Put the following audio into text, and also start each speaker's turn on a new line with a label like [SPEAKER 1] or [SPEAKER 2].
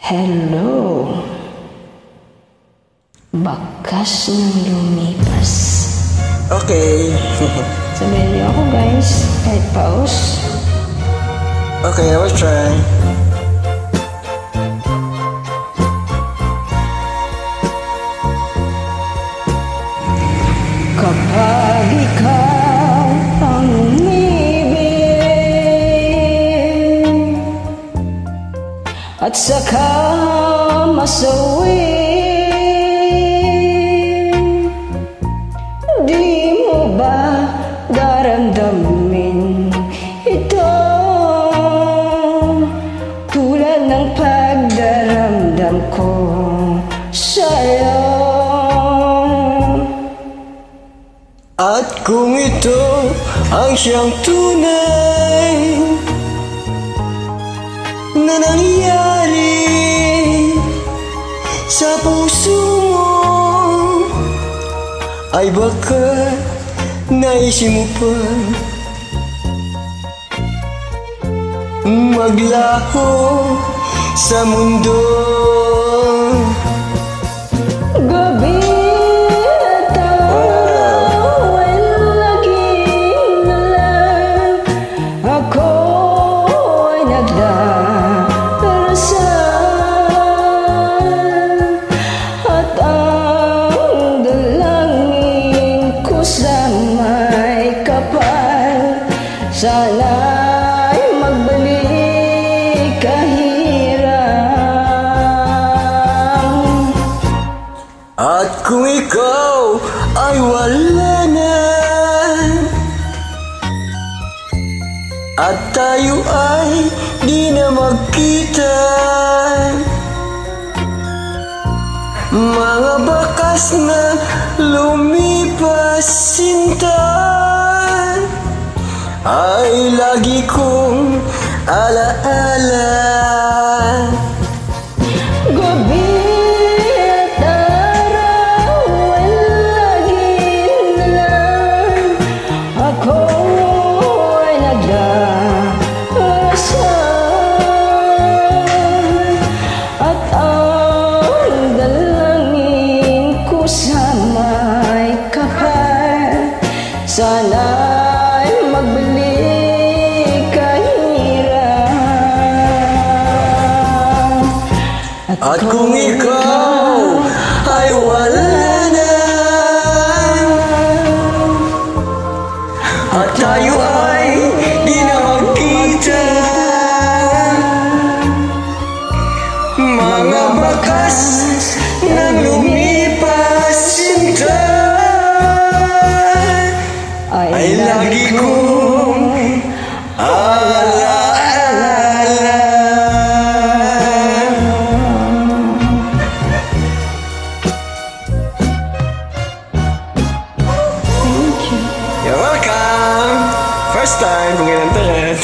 [SPEAKER 1] Hello. Bakas ng lumipas.
[SPEAKER 2] Okay.
[SPEAKER 1] Sabihin niyo ako guys, kahit pause.
[SPEAKER 2] Okay, I will try.
[SPEAKER 1] Kapag ikaw ang umibig at saka masawi, di mo ba daramdamin ito tulad ng pagdaramdam ko sa'yo?
[SPEAKER 2] At kung ito ang siyang tunay na nangyari sa puso mo, ay baka naisip mo pa maglaho sa mundo.
[SPEAKER 1] Gabi at araw ay laging na lang ako ay nagdarasal, at ang dalangin ko sa may kapal, sana'y magbalik kahirap.
[SPEAKER 2] At kung ikaw ay wala na, at tayo ay di na magkita, mga bakas na lumipas sinta ay lagi kong alaala.
[SPEAKER 1] Gabi at araw ay laging na lang ako ay nagdarasal, at ang dalangin ko sa may kapal, sana'y magbalik kahirap.
[SPEAKER 2] At kung ikaw ay wala na, at tayo ay di na magkita, mga bakas na lumipas sinta ay lagi kong alaala.
[SPEAKER 1] Thank you.
[SPEAKER 2] You're welcome! First time kung ganun to yan.